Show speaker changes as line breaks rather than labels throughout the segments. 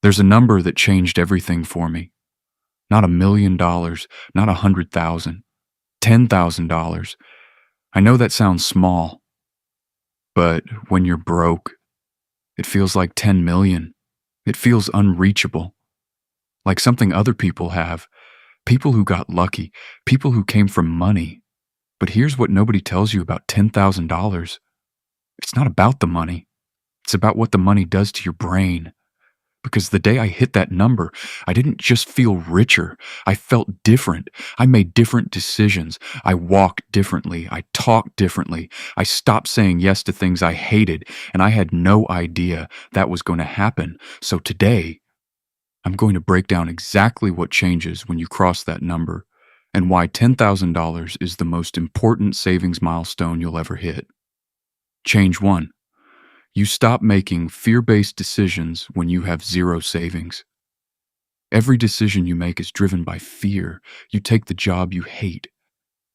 There's a number that changed everything for me. Not $1 million, not 100,000, $10,000. I know that sounds small, but when you're broke, it feels like 10 million. It feels unreachable, like something other people have, people who got lucky, people who came from money. But here's what nobody tells you about $10,000. It's not about the money. It's about what the money does to your brain. Because the day I hit that number, I didn't just feel richer. I felt different. I made different decisions. I walked differently. I talked differently. I stopped saying yes to things I hated, and I had no idea that was going to happen. So today, I'm going to break down exactly what changes when you cross that number and why $10,000 is the most important savings milestone you'll ever hit. Change 1. You stop making fear-based decisions when you have zero savings. Every decision you make is driven by fear. You take the job you hate.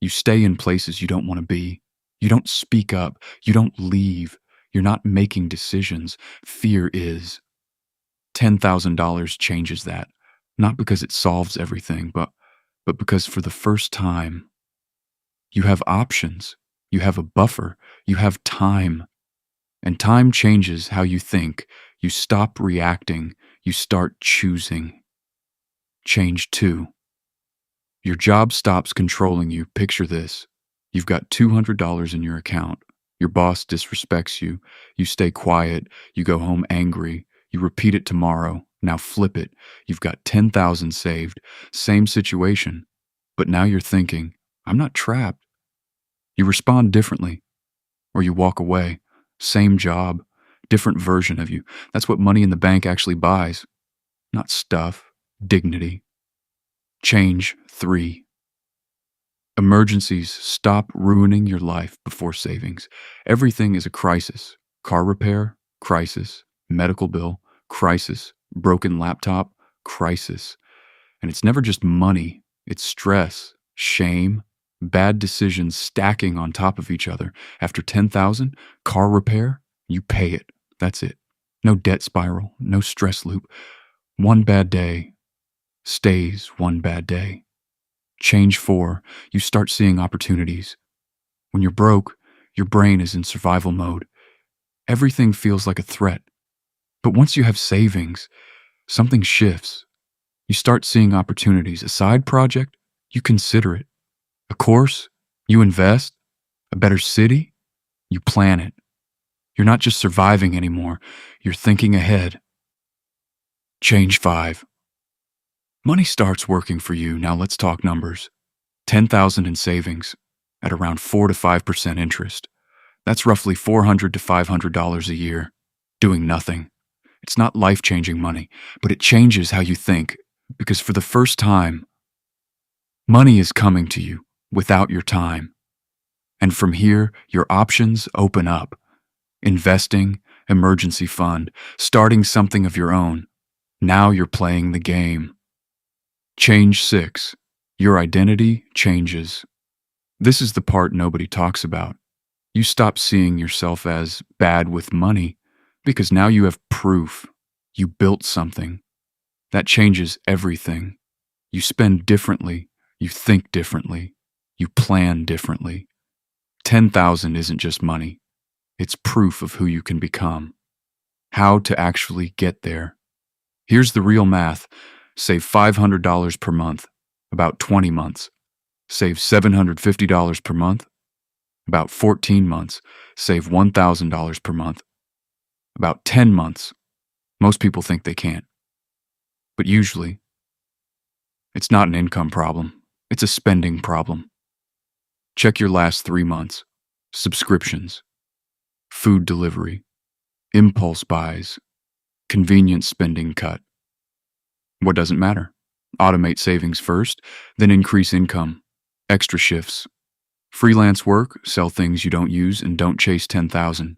You stay in places you don't want to be. You don't speak up. You don't leave. You're not making decisions. Fear is. $10,000 changes that. Not because it solves everything, but because for the first time, you have options. You have a buffer. You have time. And time changes how you think. You stop reacting. You start choosing. Change 2. Your job stops controlling you. Picture this. You've got $200 in your account. Your boss disrespects you. You stay quiet. You go home angry. You repeat it tomorrow. Now flip it. You've got 10,000 saved. Same situation. But now you're thinking, I'm not trapped. You respond differently. Or you walk away. Same job, different version of you. That's what money in the bank actually buys. Not stuff, dignity. Change 3. Emergencies stop ruining your life before savings. Everything is a crisis. Car repair, crisis. Medical bill, crisis. Broken laptop, crisis. And it's never just money. It's stress, shame, bad decisions stacking on top of each other. After 10,000, car repair, you pay it. That's it. No debt spiral, no stress loop. One bad day stays one bad day. Change 4, you start seeing opportunities. When you're broke, your brain is in survival mode. Everything feels like a threat. But once you have savings, something shifts. You start seeing opportunities. A side project, you consider it. A course, you invest. A better city, you plan it. You're not just surviving anymore, you're thinking ahead. Change 5. Money starts working for you. Now let's talk numbers. 10,000 in savings at around 4 to 5% interest. That's roughly $400 to $500 a year, doing nothing. It's not life-changing money, but it changes how you think, because for the first time, money is coming to you without your time. And from here, your options open up. Investing, emergency fund, starting something of your own. Now you're playing the game. Change 6. Your identity changes. This is the part nobody talks about. You stop seeing yourself as bad with money because now you have proof. You built something. That changes everything. You spend differently. You think differently. You plan differently. 10,000 isn't just money. It's proof of who you can become. How to actually get there. Here's the real math. Save $500 per month, about 20 months. Save $750 per month, about 14 months. Save $1,000 per month, about 10 months. Most people think they can't. But usually, it's not an income problem. It's a spending problem. Check your last 3 months. Subscriptions, food delivery, impulse buys, convenience spending cut. What doesn't matter? Automate savings first, then increase income. Extra shifts. Freelance work, sell things you don't use, and don't chase 10,000.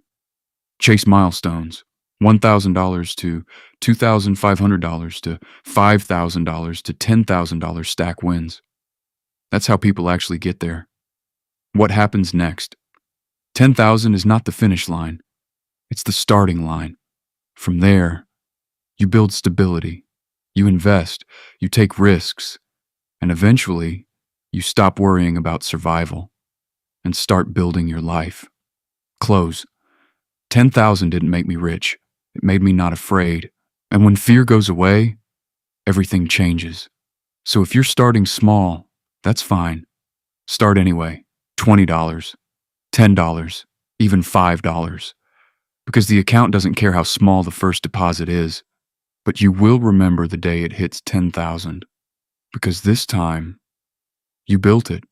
Chase milestones. $1,000 to $2,500 to $5,000 to $10,000 stack wins. That's how people actually get there. What happens next? 10,000 is not the finish line. It's the starting line. From there, You build stability. You invest. You take risks. And eventually, you stop worrying about survival and start building your life. Close. 10,000 didn't make me rich. It made me not afraid. And when fear goes away, everything changes. So if you're starting small, that's fine. Start anyway. $20, $10, even $5. Because the account doesn't care how small the first deposit is, but you will remember the day it hits 10,000. Because this time, you built it.